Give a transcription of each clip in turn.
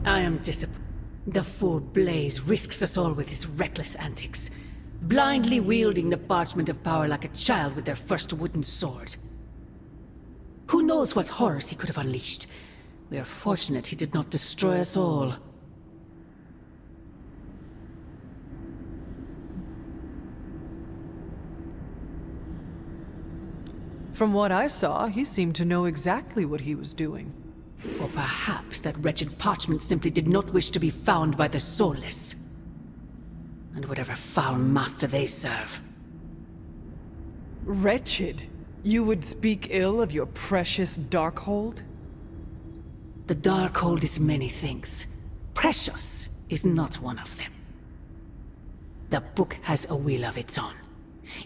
I am disappointed. The fool Blaze risks us all with his reckless antics, blindly wielding the parchment of power like a child with their first wooden sword. Who knows what horrors he could have unleashed? We are fortunate he did not destroy us all. From what I saw, he seemed to know exactly what he was doing. Or perhaps that wretched parchment simply did not wish to be found by the soulless. And whatever foul master they serve. Wretched? You would speak ill of your precious Darkhold? The Darkhold is many things. Precious is not one of them. The book has a will of its own.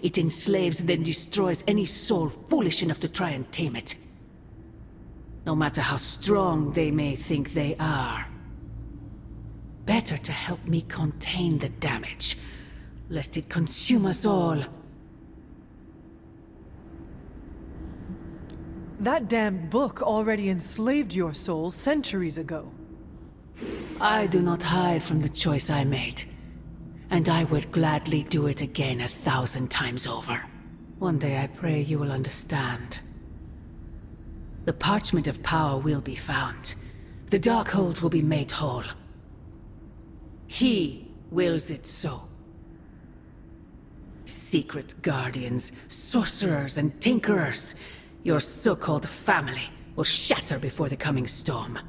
It enslaves and then destroys any soul foolish enough to try and tame it. No matter how strong they may think they are. Better to help me contain the damage, lest it consume us all. That damned book already enslaved your soul centuries ago. I do not hide from the choice I made. And I would gladly do it again 1,000 times over. One day I pray you will understand. The parchment of power will be found. The Darkhold will be made whole. He wills it so. Secret guardians, sorcerers, and tinkerers, your so-called family will shatter before the coming storm.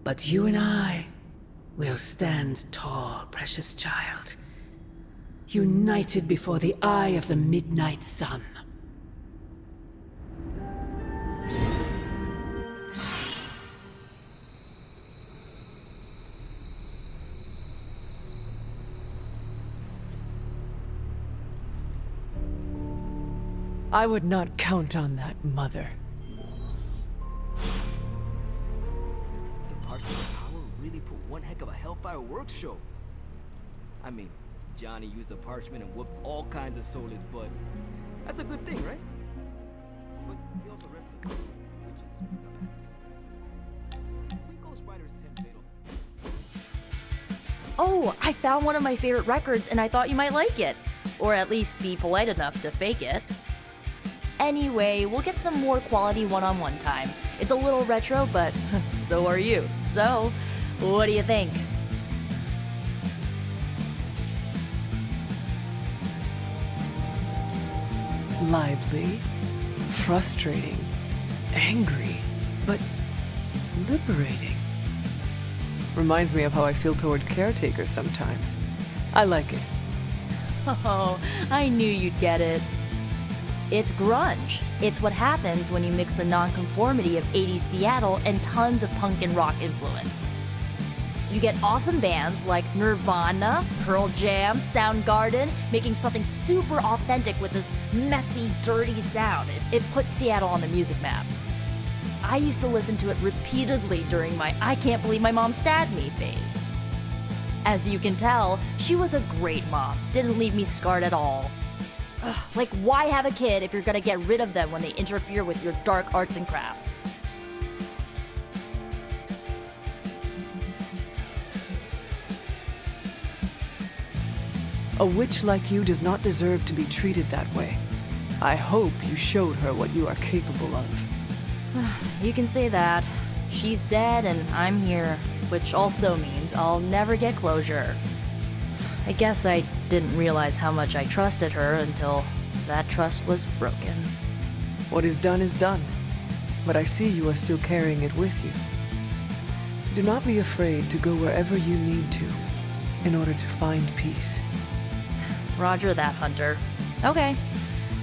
But you and I will stand tall, precious child. United before the eye of the midnight sun. I would not count on that, Mother. The parchment of power really put one heck of a Hellfire Works show. I mean, Johnny used the parchment and whooped all kinds of soulless butt. That's a good thing, right? But he also referenced the which is the bad thing. We Ghost Riders 10 fatal. Oh, I found one of my favorite records and I thought you might like it. Or at least be polite enough to fake it. Anyway, we'll get some more quality one-on-one time. It's a little retro, but so are you. So, what do you think? Lively, frustrating, angry, but liberating. Reminds me of how I feel toward caretakers sometimes. I like it. Oh, I knew you'd get it. It's grunge. It's what happens when you mix the nonconformity of 80s Seattle and tons of punk and rock influence. You get awesome bands like Nirvana, Pearl Jam, Soundgarden, making something super authentic with this messy, dirty sound. It put Seattle on the music map. I used to listen to it repeatedly during my I can't believe my mom stabbed me phase. As you can tell, she was a great mom. Didn't leave me scarred at all. Ugh, like, why have a kid if you're gonna get rid of them when they interfere with your dark arts and crafts? A witch like you does not deserve to be treated that way. I hope you showed her what you are capable of. You can say that. She's dead and I'm here, which also means I'll never get closure. I guess I didn't realize how much I trusted her until that trust was broken. What is done, but I see you are still carrying it with you. Do not be afraid to go wherever you need to in order to find peace. Roger that, Hunter. Okay,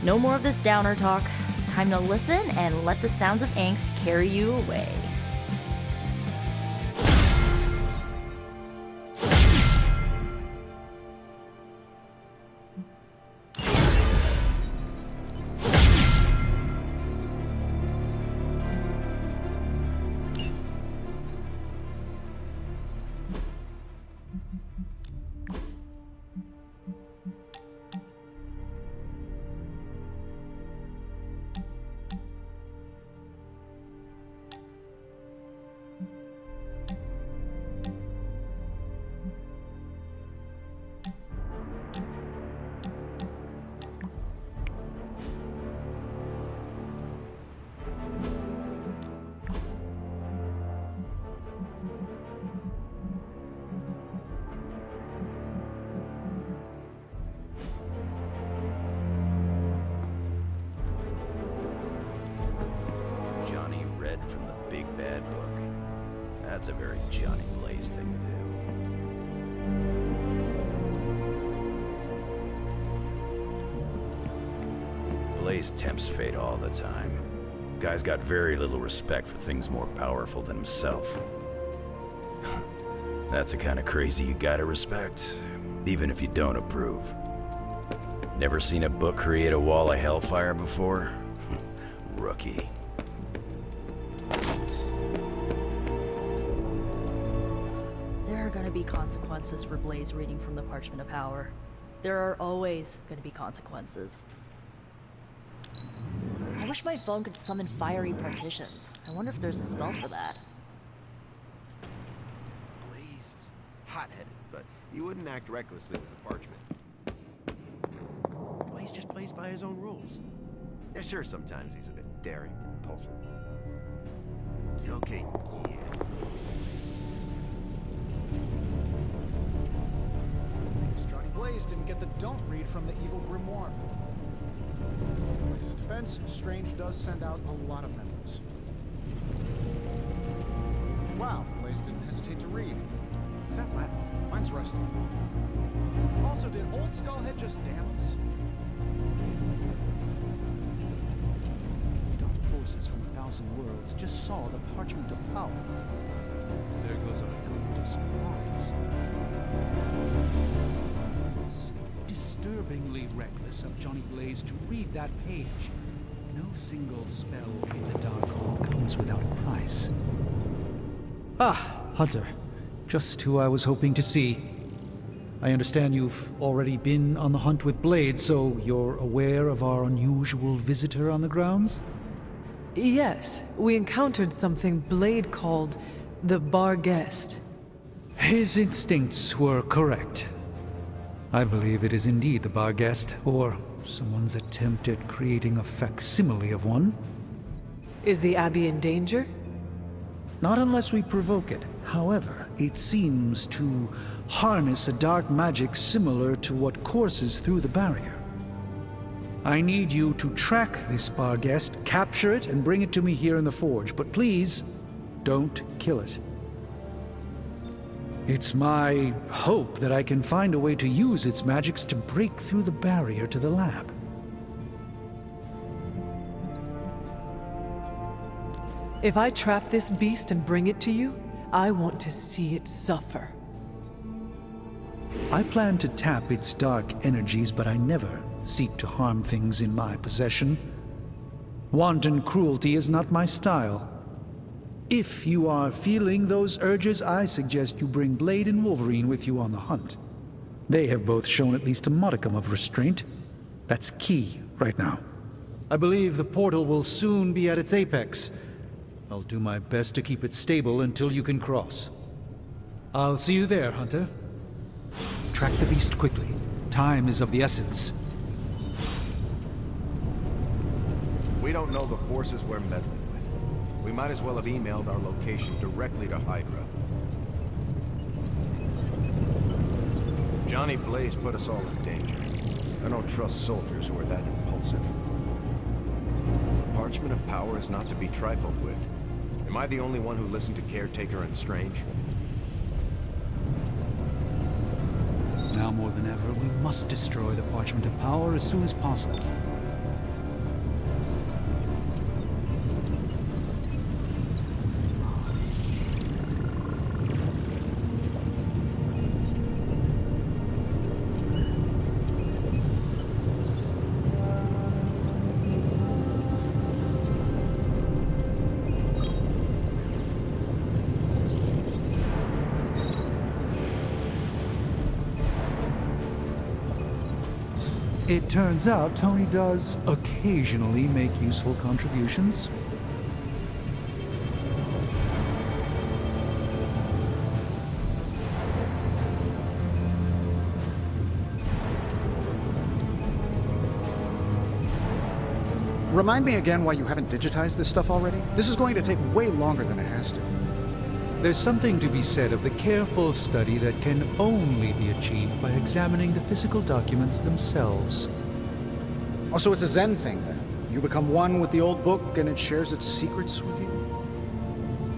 no more of this downer talk. Time to listen and let the sounds of angst carry you away. from the big bad book. That's a very Johnny Blaze thing to do. Blaze tempts fate all the time. Guy's got very little respect for things more powerful than himself. That's the kind of crazy you gotta respect, even if you don't approve. Never seen a book create a wall of hellfire before? Rookie. There are gonna be consequences for Blaze reading from the Parchment of Power. There are always gonna be consequences. I wish my phone could summon fiery partitions. I wonder if there's a spell for that. Blaze is hot-headed, but he wouldn't act recklessly with the parchment. Blaze just plays by his own rules. Yeah, sure, sometimes he's a bit daring and impulsive. Okay, yeah. Johnny Blaze didn't get the don't read from the evil grimoire. In Blaze's defense, Strange does send out a lot of memos. Wow, Blaze didn't hesitate to read. Is that Latin? Mine's rusty. Also, did Old Skullhead just damn us? Dark forces from 1,000 worlds just saw the Parchment of Power. There goes our element of surprise. Disturbingly reckless of Johnny Blaze to read that page. No single spell in the Darkhold comes without a price. Ah, Hunter. Just who I was hoping to see. I understand you've already been on the hunt with Blade, so you're aware of our unusual visitor on the grounds? Yes, we encountered something Blade called the Bargest. His instincts were correct. I believe it is indeed the Bargest, or someone's attempt at creating a facsimile of one. Is the Abbey in danger? Not unless we provoke it. However, it seems to harness a dark magic similar to what courses through the barrier. I need you to track this Bargest, capture it, and bring it to me here in the forge. But please, don't kill it. It's my hope that I can find a way to use its magics to break through the barrier to the lab. If I trap this beast and bring it to you, I want to see it suffer. I plan to tap its dark energies, but I never seek to harm things in my possession. Wanton cruelty is not my style. If you are feeling those urges, I suggest you bring Blade and Wolverine with you on the hunt. They have both shown at least a modicum of restraint. That's key right now. I believe the portal will soon be at its apex. I'll do my best to keep it stable until you can cross. I'll see you there, Hunter. Track the beast quickly. Time is of the essence. We don't know the forces we're meddling with. We might as well have emailed our location directly to Hydra. Johnny Blaze put us all in danger. I don't trust soldiers who are that impulsive. Parchment of Power is not to be trifled with. Am I the only one who listened to Caretaker and Strange? Now more than ever, we must destroy the Parchment of Power as soon as possible. It turns out Tony does occasionally make useful contributions. Remind me again why you haven't digitized this stuff already? This is going to take way longer than it has to. There's something to be said of the careful study that can only be achieved by examining the physical documents themselves. Oh, so it's a Zen thing then? You become one with the old book and it shares its secrets with you?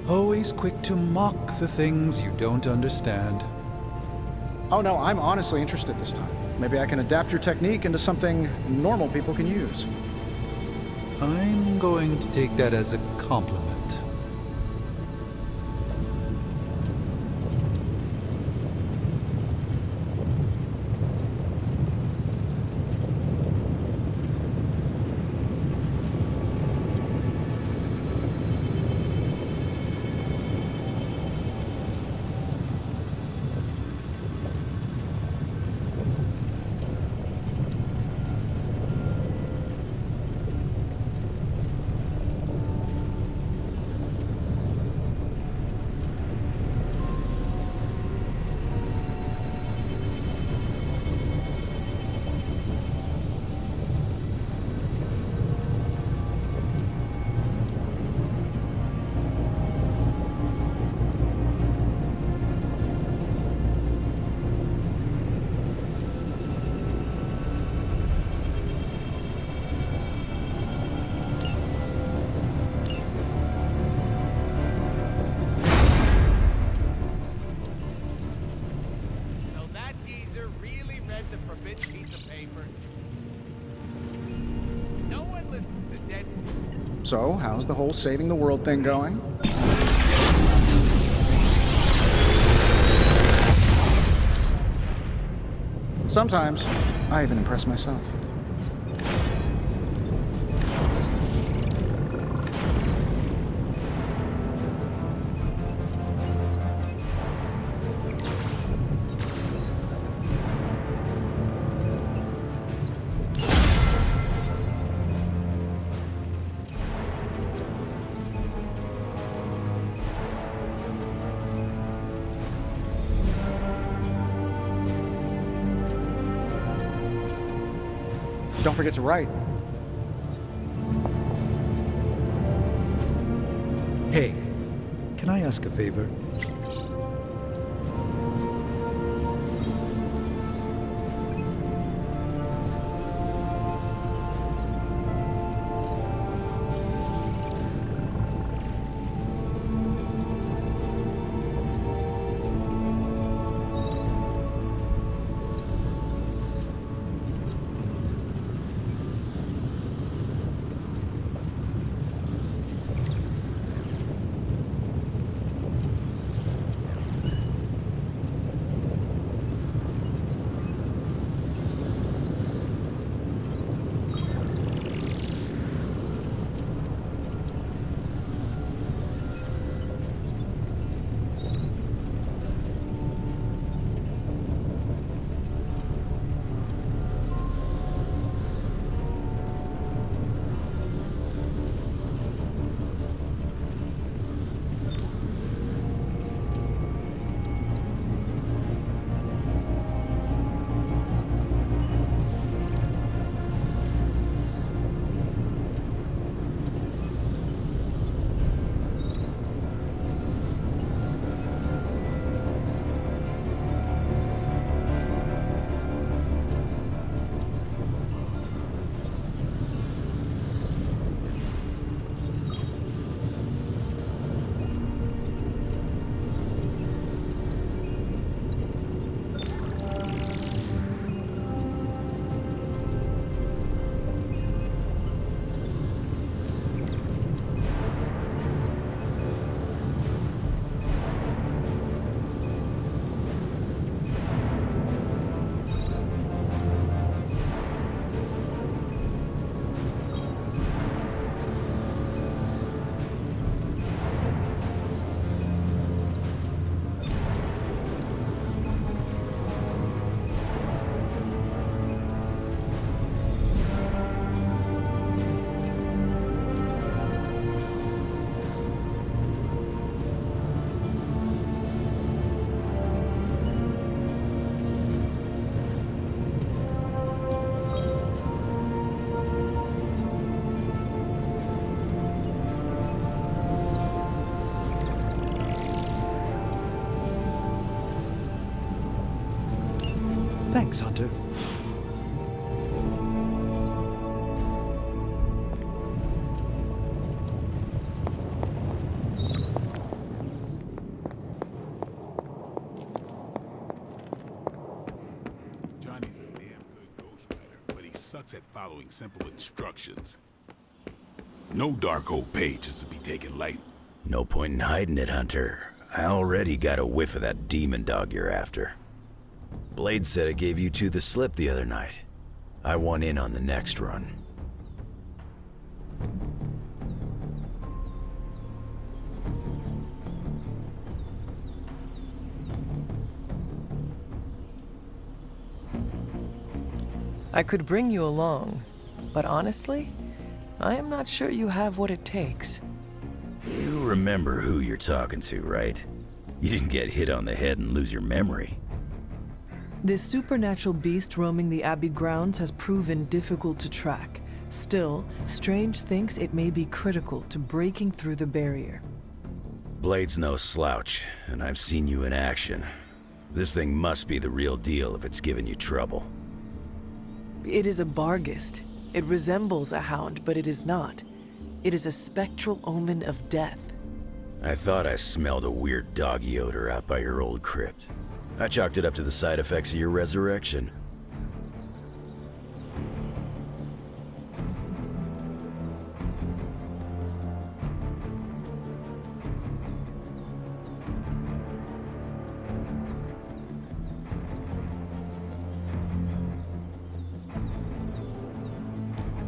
Always quick to mock the things you don't understand. Oh no, I'm honestly interested this time. Maybe I can adapt your technique into something normal people can use. I'm going to take that as a compliment. So that geezer really read the forbidden piece of paper. No one listens to dead. So, how's the whole saving the world thing going? Sometimes, I even impress myself. Don't forget to write. Hey, can I ask a favor? Thanks, Hunter. sucks at following simple instructions. No dark old page is to be taken light. No point in hiding it, Hunter. I already got a whiff of that demon dog you're after. Blade said it gave you two the slip the other night. I want in on the next run. I could bring you along, but honestly, I am not sure you have what it takes. You remember who you're talking to, right? You didn't get hit on the head and lose your memory. This supernatural beast roaming the Abbey grounds has proven difficult to track. Still, Strange thinks it may be critical to breaking through the barrier. Blade's no slouch, and I've seen you in action. This thing must be the real deal if it's giving you trouble. It is a Bargest. It resembles a hound, but it is not. It is a spectral omen of death. I thought I smelled a weird doggy odor out by your old crypt. I chalked it up to the side effects of your resurrection.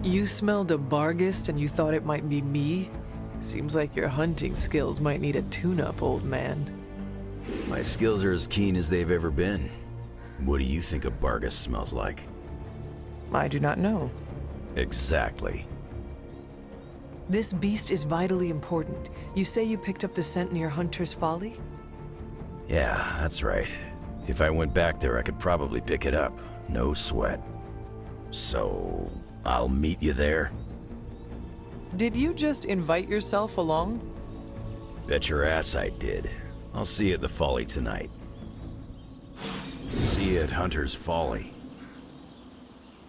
You smelled a Bargest and you thought it might be me? Seems like your hunting skills might need a tune-up, old man. My skills are as keen as they've ever been. What do you think a Bargest smells like? I do not know. Exactly. This beast is vitally important. You say you picked up the scent near Hunter's Folly? Yeah, that's right. If I went back there, I could probably pick it up. No sweat. So, I'll meet you there? Did you just invite yourself along? Bet your ass I did. I'll see you at the Folly tonight. See you at Hunter's Folly.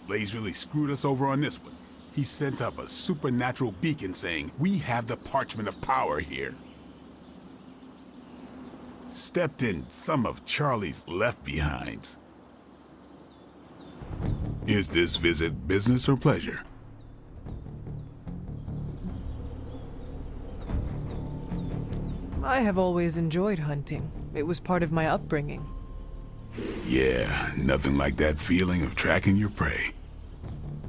Blaze really screwed us over on this one. He sent up a supernatural beacon saying, "We have the parchment of power here." Stepped in some of Charlie's left-behinds. Is this visit business or pleasure? I have always enjoyed hunting. It was part of my upbringing. Yeah, nothing like that feeling of tracking your prey.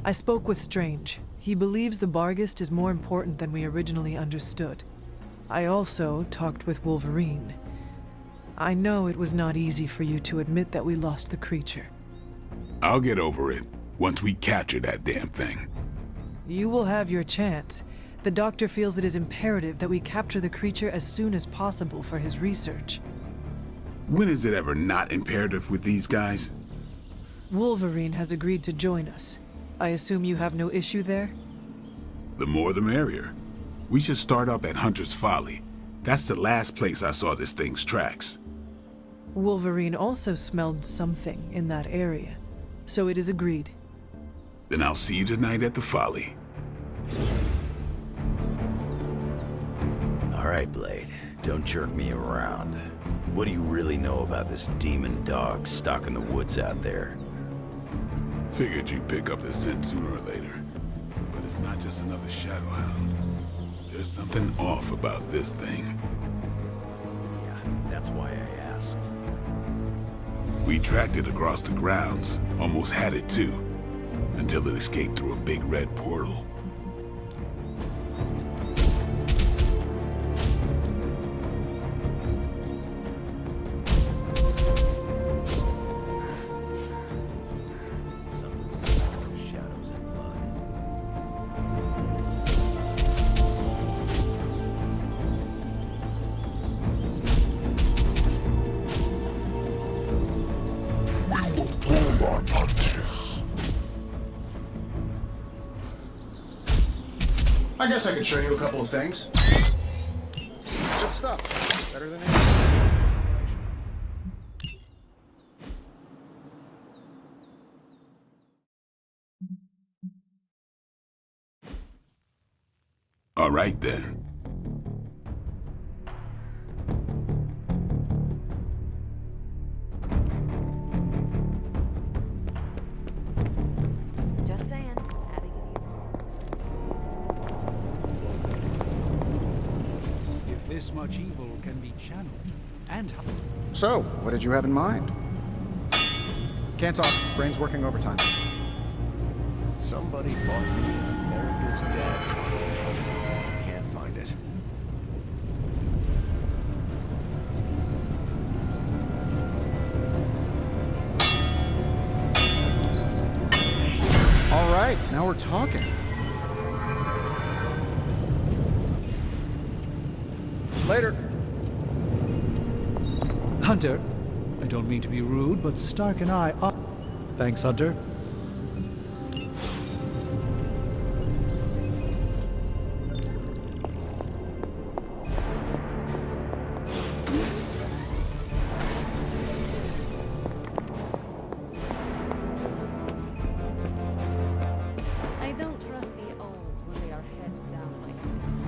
I spoke with Strange. He believes the Bargest is more important than we originally understood. I also talked with Wolverine. I know it was not easy for you to admit that we lost the creature. I'll get over it once we capture that damn thing. You will have your chance. The doctor feels it is imperative that we capture the creature as soon as possible for his research. When is it ever not imperative with these guys? Wolverine has agreed to join us. I assume you have no issue there? The more the merrier. We should start up at Hunter's Folly. That's the last place I saw this thing's tracks. Wolverine also smelled something in that area, so it is agreed. Then I'll see you tonight at the Folly. All right, Blade. Don't jerk me around. What do you really know about this demon dog stalking the woods out there? Figured you'd pick up the scent sooner or later. But it's not just another shadow hound. There's something off about this thing. Yeah, that's why I asked. We tracked it across the grounds, almost had it too, until it escaped through a big red portal. I guess I could show you a couple of things. Good stuff. Better than anything. All right then. Just saying. this much evil can be channeled and how... So, what did you have in mind? Can't talk. Brain's working overtime. Somebody bought me an America's Dad. Can't find it. All right, now we're talking. Later. Hunter, I don't mean to be rude, but Stark and I are... Thanks, Hunter. I don't trust the owls when they are heads down like this.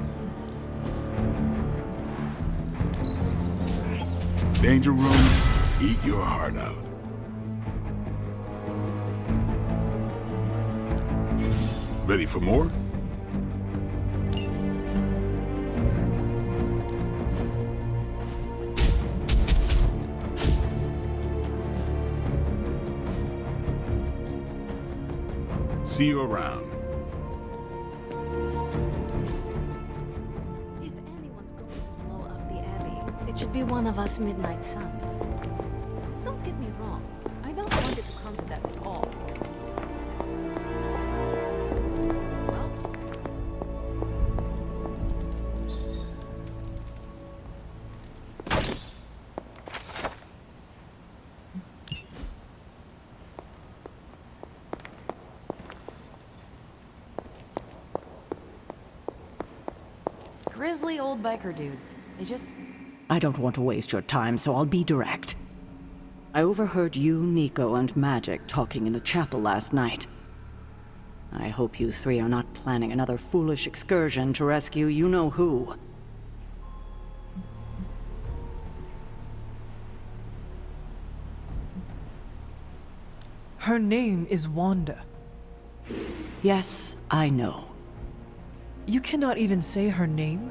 Danger room, eat your heart out. Ready for more? See you around. If anyone's going to blow up the Abbey, it should be one of us Midnight Suns. Don't get me wrong, I don't want it to come to that at all. Grizzly old biker dudes. They just... I don't want to waste your time, so I'll be direct. I overheard you, Nico, and Magic talking in the chapel last night. I hope you three are not planning another foolish excursion to rescue you-know-who. Her name is Wanda. Yes, I know. You cannot even say her name?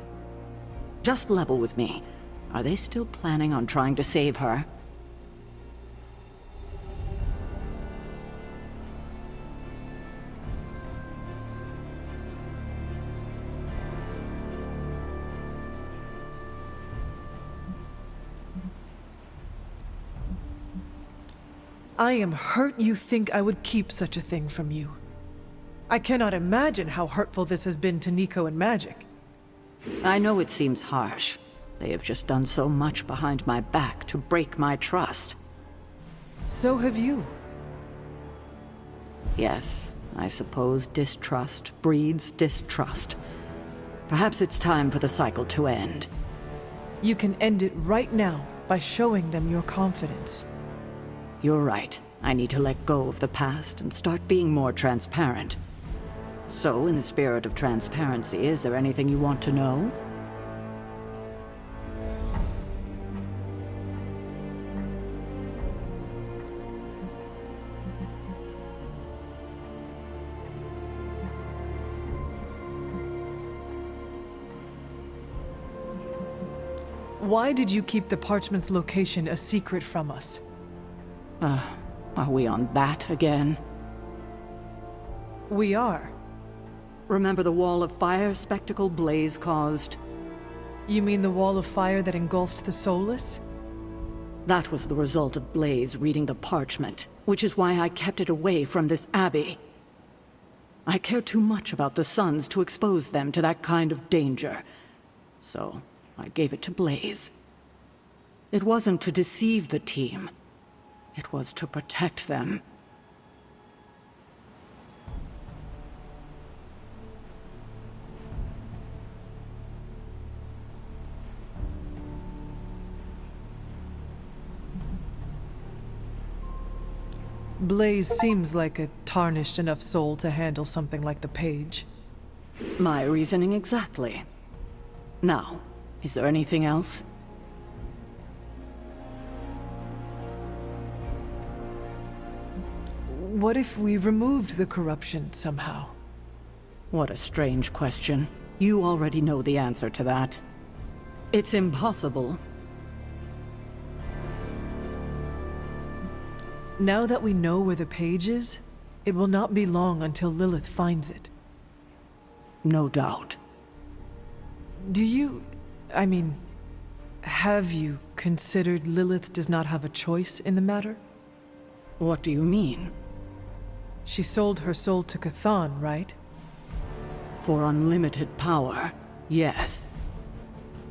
Just level with me. Are they still planning on trying to save her? I am hurt you think I would keep such a thing from you. I cannot imagine how hurtful this has been to Nico and Magic. I know it seems harsh. They have just done so much behind my back to break my trust. So have you. Yes, I suppose distrust breeds distrust. Perhaps it's time for the cycle to end. You can end it right now by showing them your confidence. You're right. I need to let go of the past and start being more transparent. So, in the spirit of transparency, is there anything you want to know? Why did you keep the parchment's location a secret from us? Are we on that again? We are. Remember the wall of fire spectacle Blaze caused? You mean the wall of fire that engulfed the Soulless? That was the result of Blaze reading the parchment, which is why I kept it away from this abbey. I care too much about the Suns to expose them to that kind of danger. So, I gave it to Blaze. It wasn't to deceive the team. It was to protect them. Blaze seems like a tarnished enough soul to handle something like the page. My reasoning exactly. Now, is there anything else? What if we removed the corruption somehow? What a strange question. You already know the answer to that. It's impossible. Now that we know where the page is, it will not be long until Lilith finds it. No doubt. Have you considered Lilith does not have a choice in the matter? What do you mean? She sold her soul to Cthon, right? For unlimited power, yes.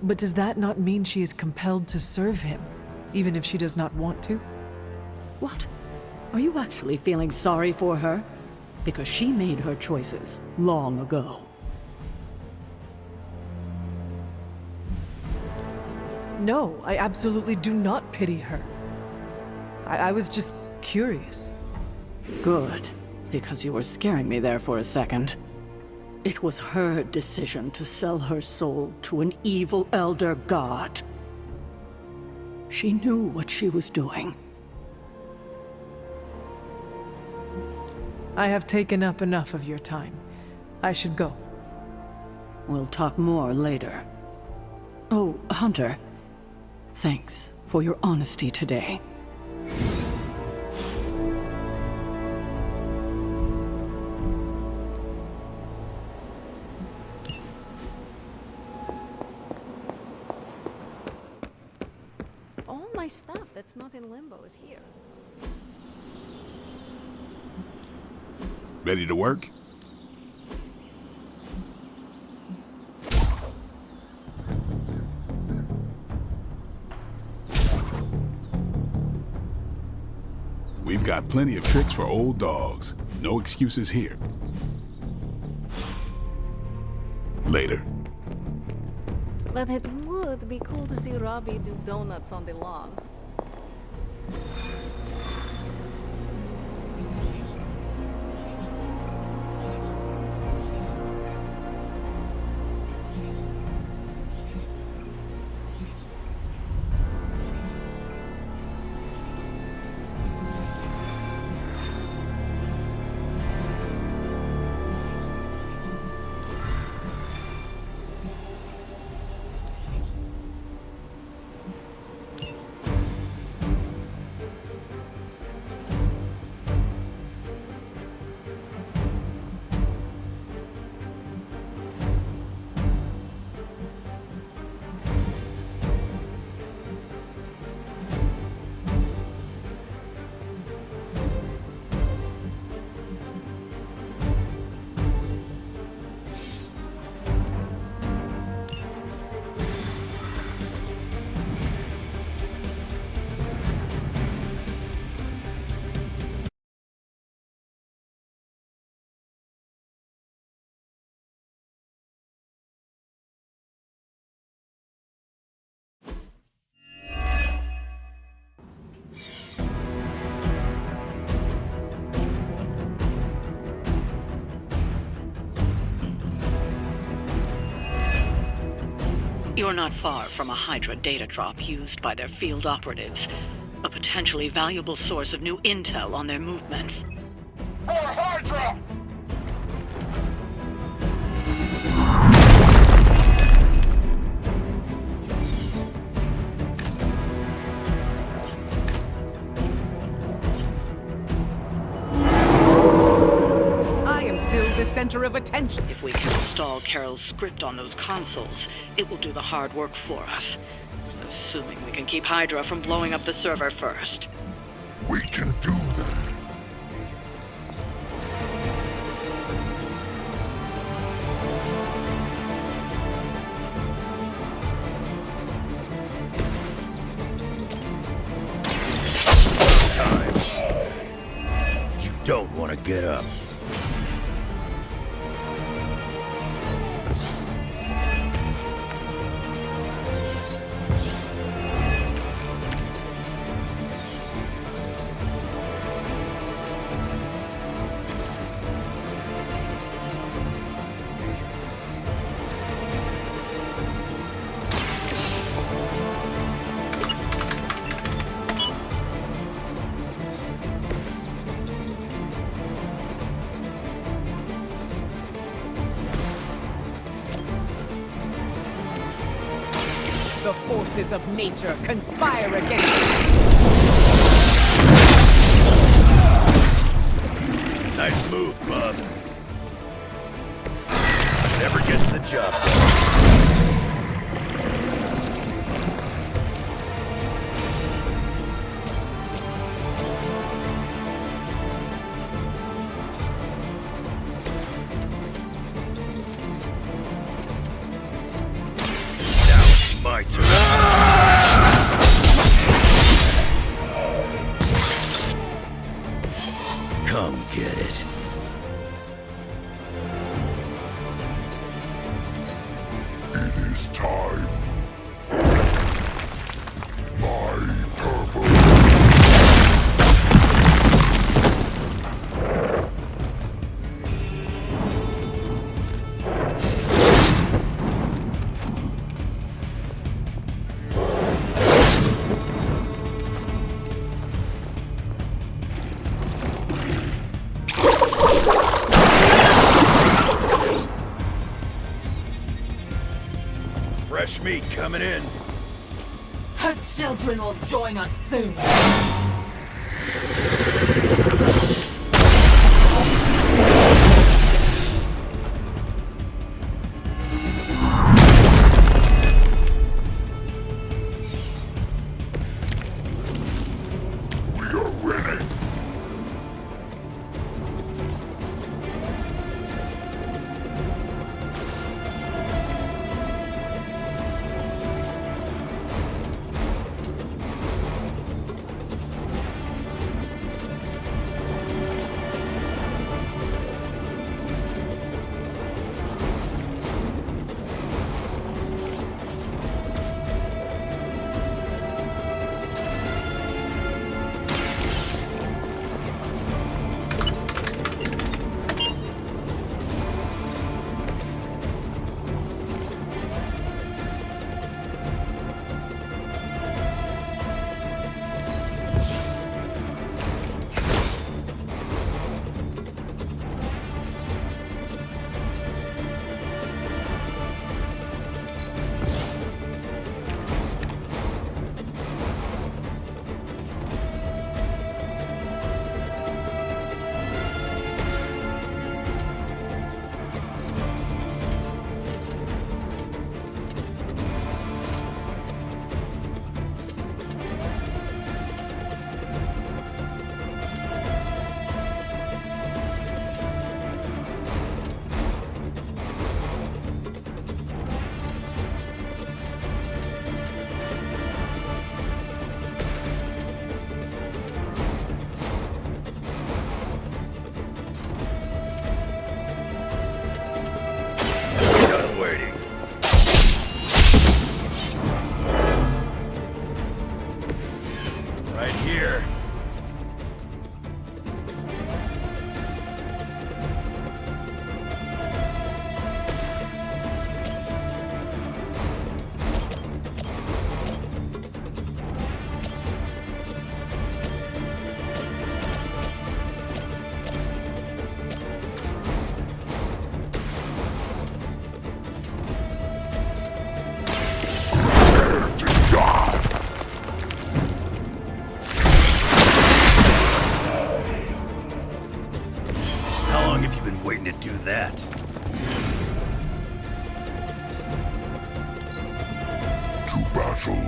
But does that not mean she is compelled to serve him, even if she does not want to? What? Are you actually feeling sorry for her? Because she made her choices long ago. No, I absolutely do not pity her. I was just curious. Good, because you were scaring me there for a second. It was her decision to sell her soul to an evil elder god. She knew what she was doing. I have taken up enough of your time. I should go. We'll talk more later. Oh, Hunter. Thanks for your honesty today. All my stuff that's not in limbo is here. Ready to work? We've got plenty of tricks for old dogs. No excuses here. Later. But it would be cool to see Robbie do donuts on the lawn. You're not far from a Hydra data drop used by their field operatives. A potentially valuable source of new intel on their movements. For Hydra! The center of attention. If we can install Carol's script on those consoles, it will do the hard work for us. Assuming we can keep Hydra from blowing up the server first. We can do that. Sometimes you don't want to get up. The forces of nature conspire against Nice move, bub. Never gets the job done. Now it's my turn. Come get it. It is time. My purpose. Fresh meat coming in. Her children will join us soon. We are winning. Done waiting. Right here. How long have you been waiting to do that? To battle.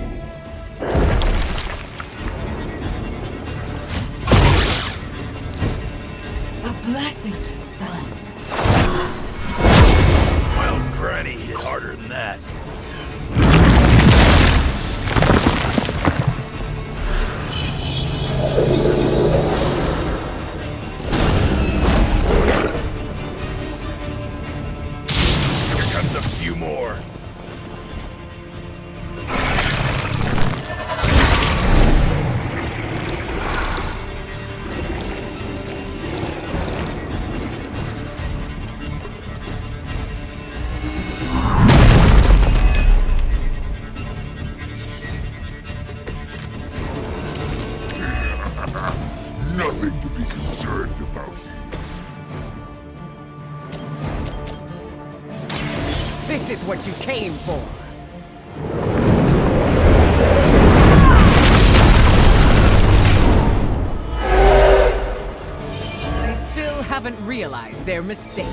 A blessing to sun. Well, Granny hit harder than that. Here comes a few more. Nothing to be concerned about here. This is what you came for. mistake.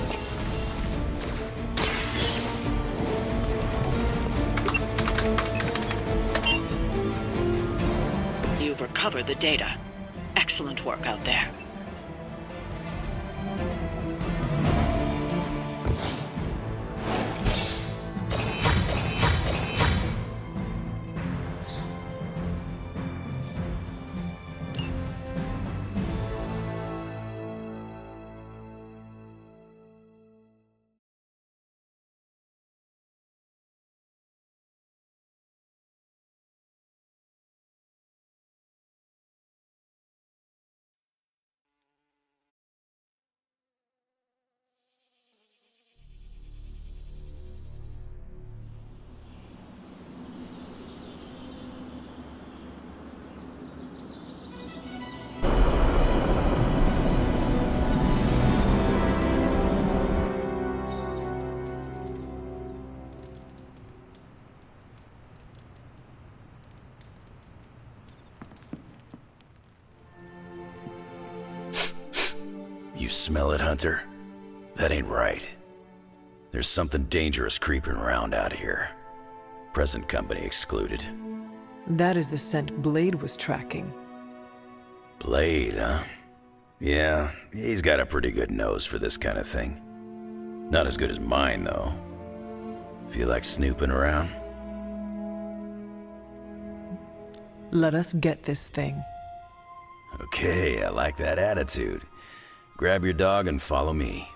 You've recovered the data. Excellent work out there. You smell it, Hunter? That ain't right. There's something dangerous creeping around out here. Present company excluded. That is the scent Blade was tracking. Blade, huh? Yeah, he's got a pretty good nose for this kind of thing. Not as good as mine, though. Feel like snooping around? Let us get this thing. Okay, I like that attitude. Grab your dog and follow me.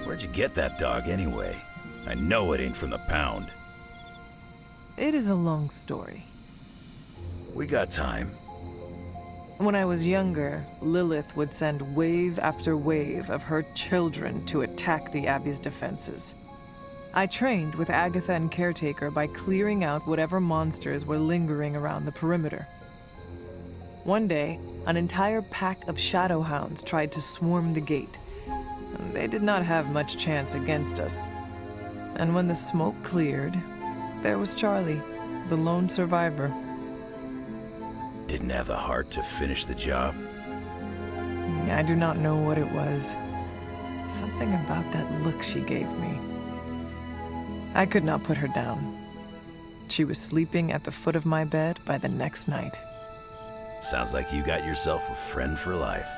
Where'd you get that dog anyway? I know it ain't from the pound. It is a long story. We got time. When I was younger, Lilith would send wave after wave of her children to attack the Abbey's defenses. I trained with Agatha and Caretaker by clearing out whatever monsters were lingering around the perimeter. One day, an entire pack of shadowhounds tried to swarm the gate. They did not have much chance against us. And when the smoke cleared, there was Charlie, the lone survivor. Didn't have the heart to finish the job? I do not know what it was. Something about that look she gave me. I could not put her down. She was sleeping at the foot of my bed by the next night. Sounds like you got yourself a friend for life.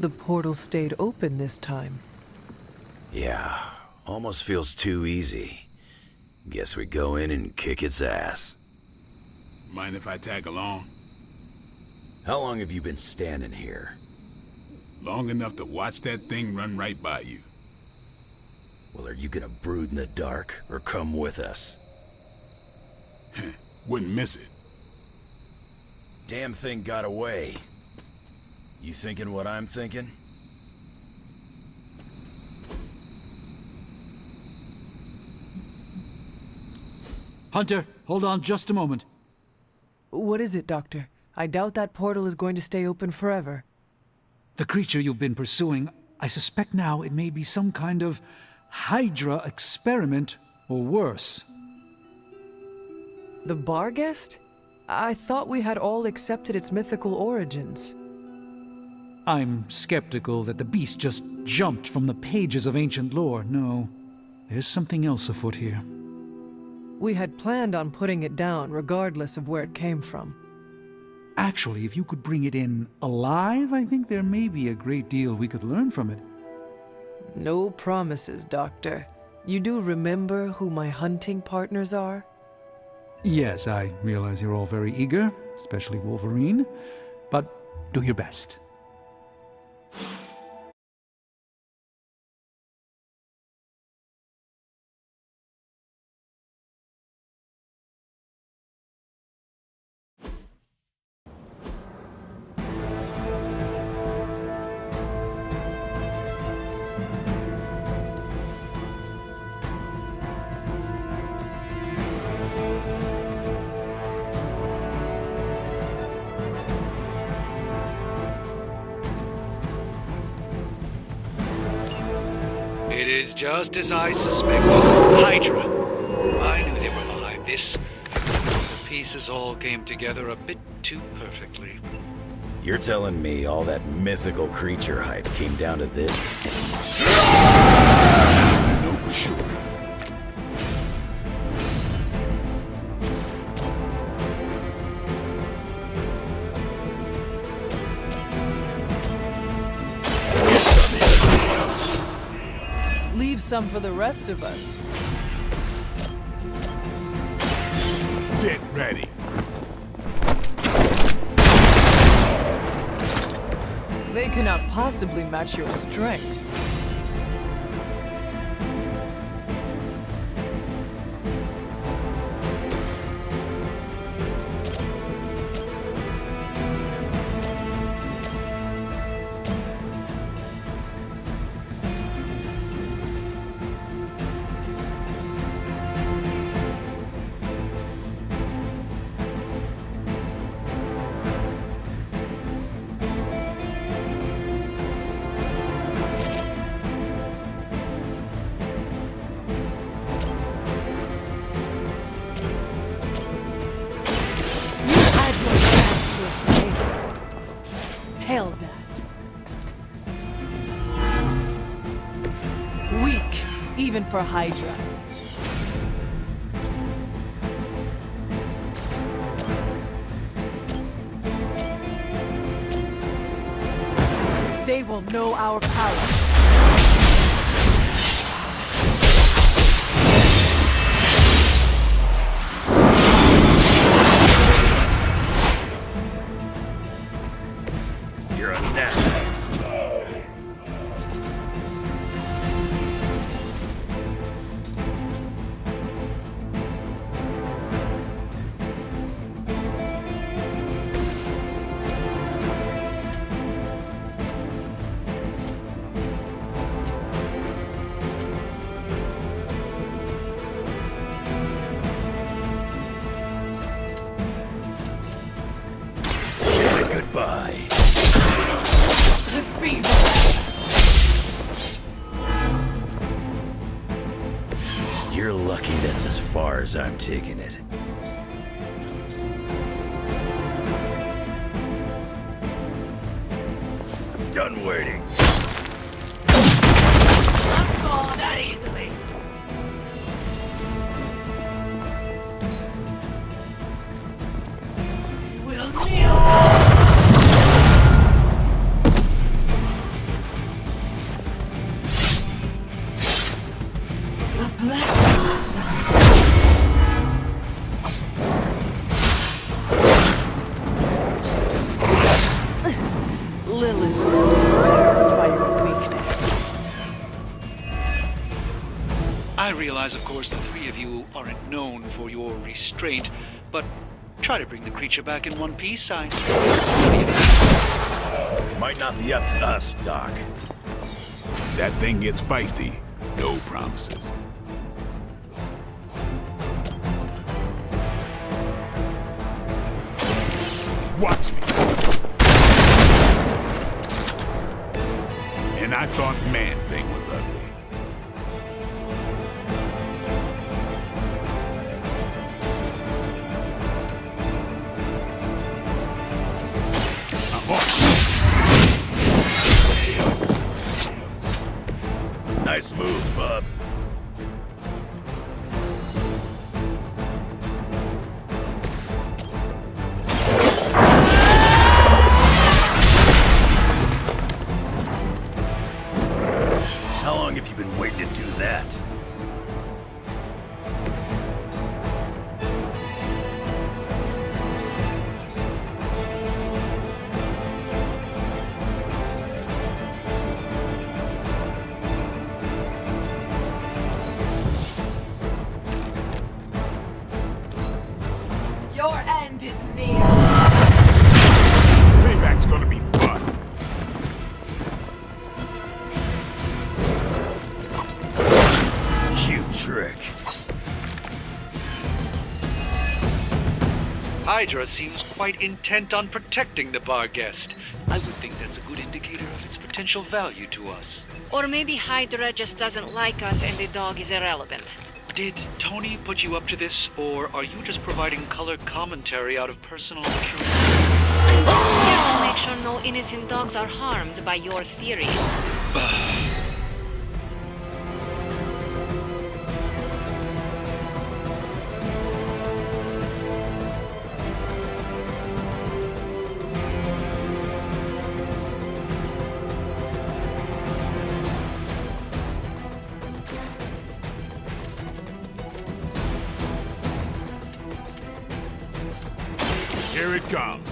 The portal stayed open this time. Yeah, almost feels too easy. Guess we go in and kick its ass. Mind if I tag along? How long have you been standing here? Long enough to watch that thing run right by you. Well, are you gonna brood in the dark, or come with us? Wouldn't miss it. Damn thing got away. You thinking what I'm thinking? Hunter, hold on just a moment. What is it, Doctor? I doubt that portal is going to stay open forever. The creature you've been pursuing, I suspect now it may be some kind of Hydra experiment, or worse. The Bargest? I thought we had all accepted its mythical origins. I'm skeptical that the beast just jumped from the pages of ancient lore. No, there's something else afoot here. We had planned on putting it down regardless of where it came from. Actually, if you could bring it in alive, I think there may be a great deal we could learn from it. No promises, Doctor. You do remember who my hunting partners are? Yes, I realize you're all very eager, especially Wolverine, but do your best. It is just as I suspected. Hydra. I knew they were alive. The pieces all came together a bit too perfectly. You're telling me all that mythical creature hype came down to this? I know for sure. Leave some for the rest of us. Get ready. They cannot possibly match your strength. Hell that. Weak, even for Hydra. They will know our power. You're a gnat. Say goodbye. You're lucky that's as far as I'm taking it. I'm done waiting. Not fall that easily. We'll kneel. Lilith will be embarrassed by your weakness. I realize, of course, the three of you aren't known for your restraint, but try to bring the creature back in one piece. Might not be up to us, Doc. That thing gets feisty. No promises. Watch me. And I thought Man-Thing was ugly. Nice move, bub. How long have you been waiting to do that? Hydra seems quite intent on protecting the Bargest. I would think that's a good indicator of its potential value to us. Or maybe Hydra just doesn't like us and the dog is irrelevant. Did Tony put you up to this, or are you just providing color commentary out of personal curiosity? I'm just here to make sure no innocent dogs are harmed by your theories. Here it comes.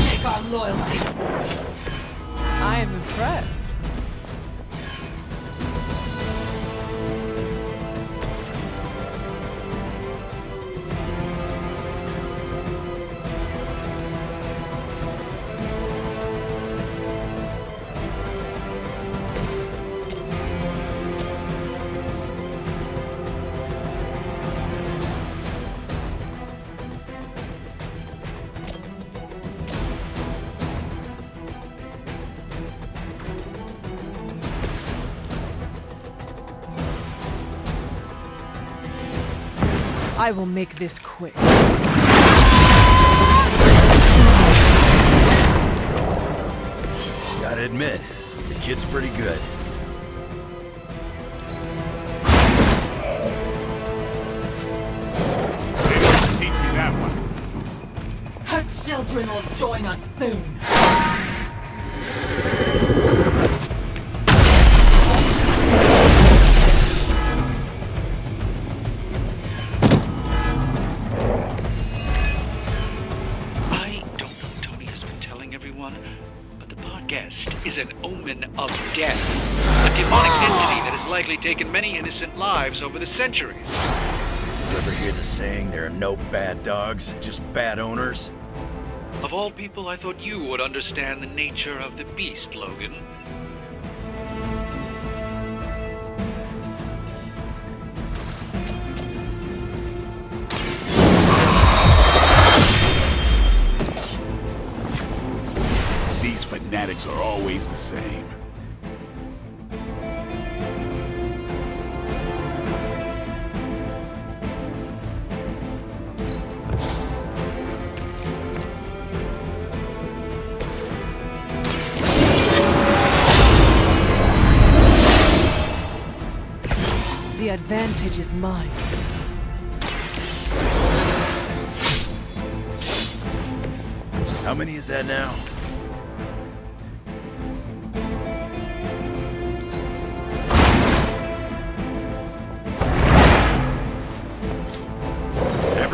Take our loyalty. I am impressed. I will make this quick. Gotta admit, the kid's pretty good. Teach me that one. Her children will join us soon. Is an omen of death. A demonic entity that has likely taken many innocent lives over the centuries. You ever hear the saying, there are no bad dogs, just bad owners? Of all people, I thought you would understand the nature of the beast, Logan. Fanatics are always the same. The advantage is mine. How many is that now?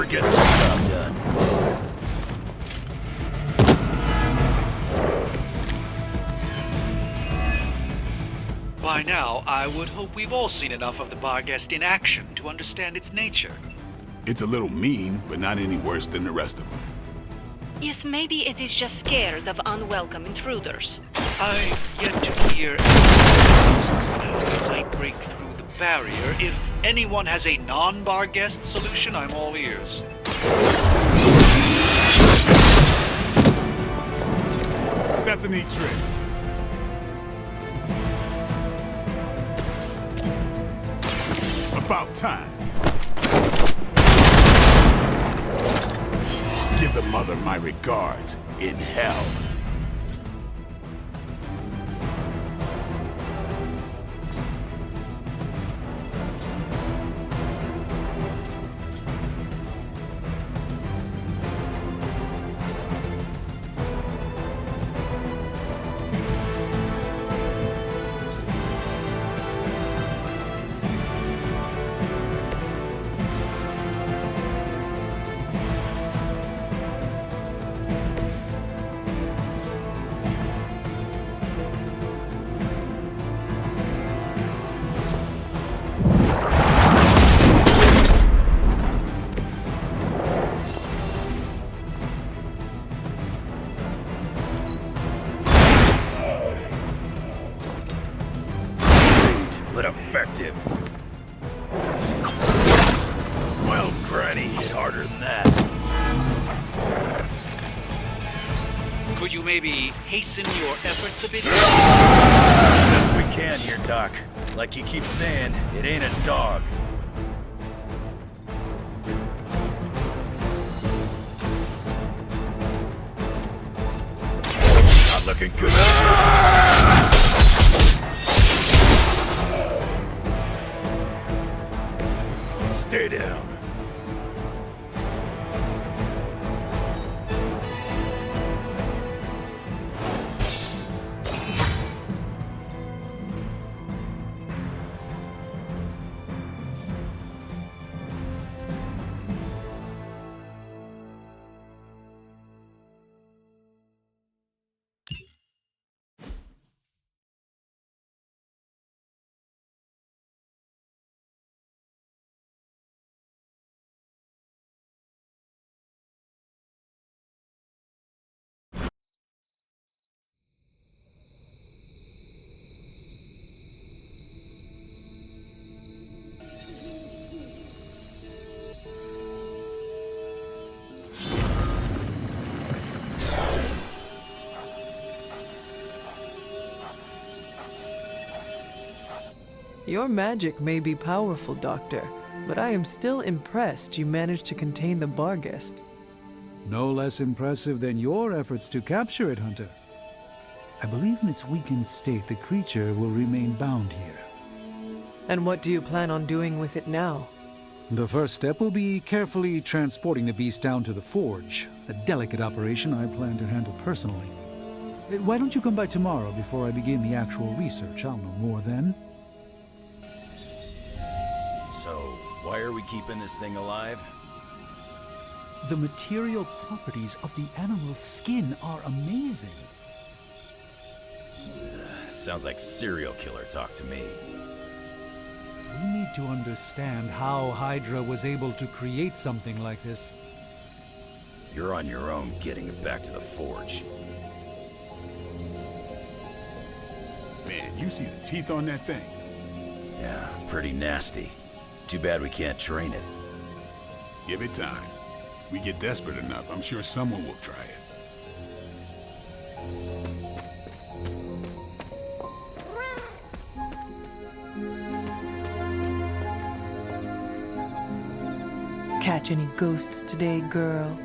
Gets the job done. By now, I would hope we've all seen enough of the Bargest in action to understand its nature. It's a little mean, but not any worse than the rest of them. Yes, maybe it is just scared of unwelcome intruders. I've yet to hear that might break through the barrier. If anyone has a non-Bargest solution, I'm all ears. That's a neat trick. About time. Give the mother my regards in hell. But effective. Well, Granny, Could you maybe hasten your efforts a bit? Best we can here, Doc. Like you keep saying, it ain't a dog. Not looking good. Stay down. Your magic may be powerful, Doctor, but I am still impressed you managed to contain the Bargest. No less impressive than your efforts to capture it, Hunter. I believe in its weakened state, the creature will remain bound here. And what do you plan on doing with it now? The first step will be carefully transporting the beast down to the forge, a delicate operation I plan to handle personally. Why don't you come by tomorrow before I begin the actual research? I'll know more then. So, why are we keeping this thing alive? The material properties of the animal's skin are amazing. Sounds like serial killer talk to me. We need to understand how Hydra was able to create something like this. You're on your own getting it back to the forge. Man, you see the teeth on that thing? Yeah, pretty nasty. Too bad we can't train it. Give it time. We get desperate enough, I'm sure someone will try it. Catch any ghosts today, girl?